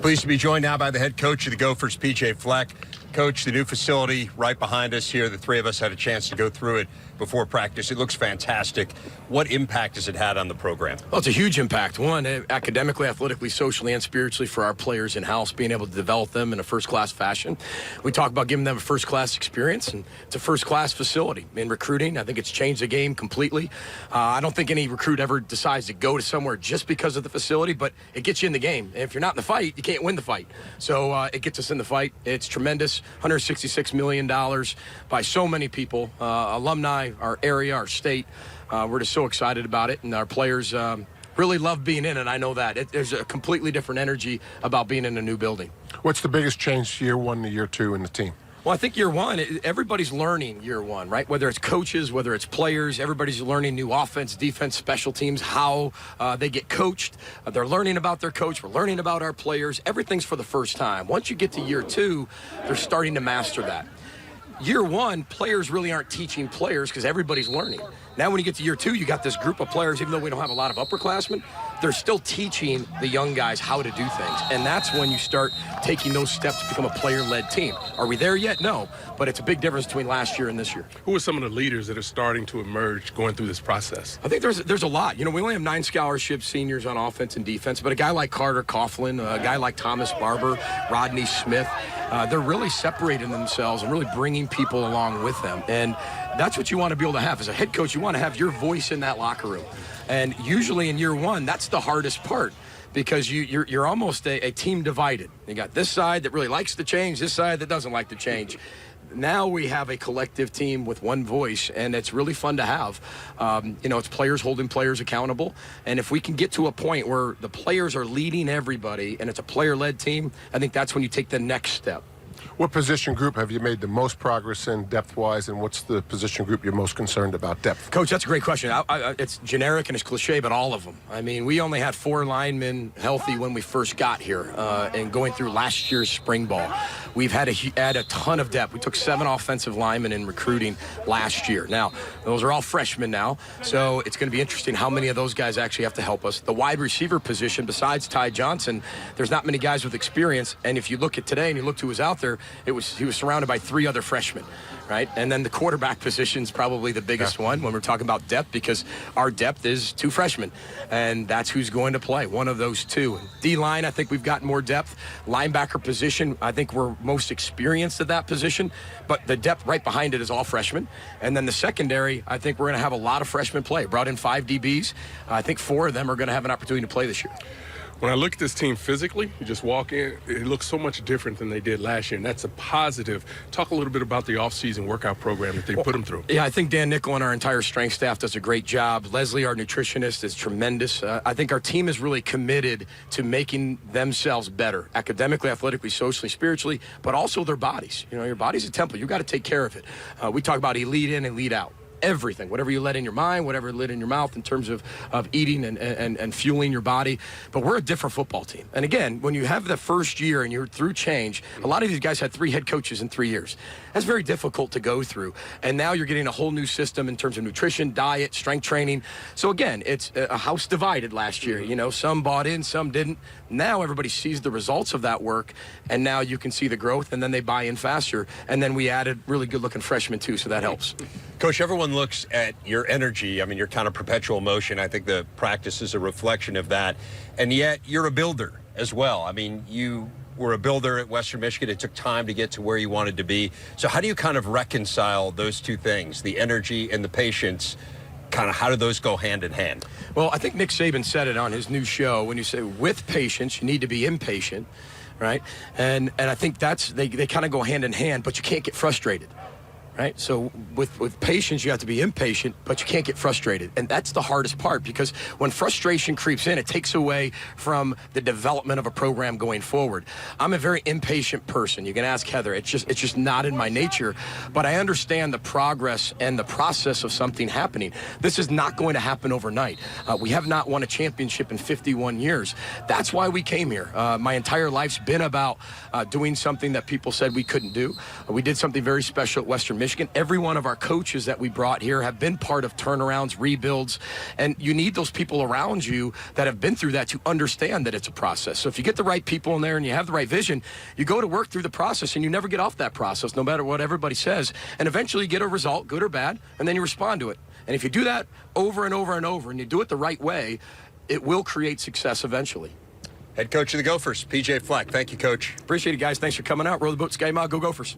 Pleased to be joined now by the head coach of the Gophers, Fleck. Coach, the new facility right behind us here, the three of us had a chance to go through it before practice. It looks fantastic. What impact has it had on the program? Well, it's a huge impact. One, academically, athletically, socially, and spiritually for our players in-house, being able to develop them in a first-class fashion. We talk about giving them a first-class experience, and it's a first-class facility. In recruiting, I think it's changed the game completely. I don't think any recruit ever decides to go to somewhere just because of the facility, but it gets you in the game. And if you're not in the fight, you can't win the fight. So it gets us in the fight. It's tremendous. $166 million by so many people, alumni, our area, our state. We're just so excited about it, and our players really love being in it. I know that. There's a completely different energy about being in a new building. What's the biggest change year one to year two in the team? Well, I think year one, everybody's learning year one, right? Whether it's coaches, whether it's players, everybody's learning new offense, defense, special teams, how they get coached. They're learning about their coach. We're learning about our players. Everything's for the first time. Once you get to year two, they're starting to master that. Year one, players really aren't teaching players because everybody's learning. Now when you get to year two, you got this group of players, even though we don't have a lot of upperclassmen, they're still teaching the young guys how to do things. And that's when you start taking those steps to become a player-led team. Are we there yet? No. But it's a big difference between last year and this year. Who are some of the leaders that are starting to emerge going through this process? I think there's a lot. You know, we only have 9 scholarship seniors on offense and defense, but a guy like Carter Coughlin, a guy like Thomas Barber, Rodney Smith, they're really separating themselves and really bringing people along with them. And that's what you want to be able to have. As a head coach, you want to have your voice in that locker room. And usually in year one, that's the hardest part because you're almost a team divided. You got this side that really likes to change, this side that doesn't like to change. Now we have a collective team with one voice, and it's really fun to have. You know, it's players holding players accountable. And if we can get to a point where the players are leading everybody and it's a player-led team, I think that's when you take the next step. What position group have you made the most progress in depth-wise, and what's the position group you're most concerned about depth? Coach, that's a great question. It's generic and it's cliche, but all of them. I mean, we only had 4 linemen healthy when we first got here and going through last year's spring ball. We've had to add a ton of depth. We took 7 offensive linemen in recruiting last year. Now, those are all freshmen now, so it's going to be interesting how many of those guys actually have to help us. The wide receiver position, besides Ty Johnson, there's not many guys with experience, and if you look at today and you look who was out there, he was surrounded by 3 other freshmen, right? And then the quarterback position is probably the biggest one when we're talking about depth because our depth is 2 freshmen, and that's who's going to play, one of those 2. D-line, I think we've got more depth. Linebacker position, I think we're most experienced at that position, but the depth right behind it is all freshmen. And then the secondary, I think we're going to have a lot of freshmen play. Brought in 5 DBs. I think 4 of them are going to have an opportunity to play this year. When I look at this team physically, you just walk in, it looks so much different than they did last year, and that's a positive. Talk a little bit about the off-season workout program that they put them through. Yeah, I think Dan Nickel and our entire strength staff does a great job. Leslie, our nutritionist, is tremendous. I think our team is really committed to making themselves better, academically, athletically, socially, spiritually, but also their bodies. You know, your body's a temple. You got to take care of it. We talk about elite in, elite out. Everything, whatever you let in your mind, whatever you let in your mouth in terms of eating and fueling your body. But we're a different football team. And again, when you have the first year and you're through change, a lot of these guys had 3 head coaches in 3 years. That's very difficult to go through. And now you're getting a whole new system in terms of nutrition, diet, strength training. So again, it's a house divided last year. You know, some bought in, some didn't. Now everybody sees the results of that work, and now you can see the growth, and then they buy in faster. And then we added really good-looking freshmen, too, so that helps. Coach, everyone looks at your energy. I mean, you're kind of perpetual motion. I think the practice is a reflection of that. And yet you're a builder as well. I mean, you were a builder at Western Michigan. It took time to get to where you wanted to be. So how do you kind of reconcile those 2 things, the energy and the patience? Kind of how do those go hand in hand? Well, I think Nick Saban said it on his new show. When you say with patience, you need to be impatient, right? And I think that's they kind of go hand in hand, but you can't get frustrated. Right? So with patience, you have to be impatient, but you can't get frustrated. And that's the hardest part because when frustration creeps in, it takes away from the development of a program going forward. I'm a very impatient person. You can ask Heather. It's just not in my nature. But I understand the progress and the process of something happening. This is not going to happen overnight. We have not won a championship in 51 years. That's why we came here. My entire life's been about doing something that people said we couldn't do. We did something very special at Western Michigan. Michigan. Every one of our coaches that we brought here have been part of turnarounds, rebuilds, and you need those people around you that have been through that to understand that it's a process. So if you get the right people in there and you have the right vision, you go to work through the process and you never get off that process, no matter what everybody says. And eventually you get a result, good or bad, and then you respond to it. And if you do that over and over and over and you do it the right way, it will create success eventually. Head coach of the Gophers, PJ Fleck. Thank you, Coach. Appreciate it, guys. Thanks for coming out. Row the boat, Sky Mile. Go Gophers.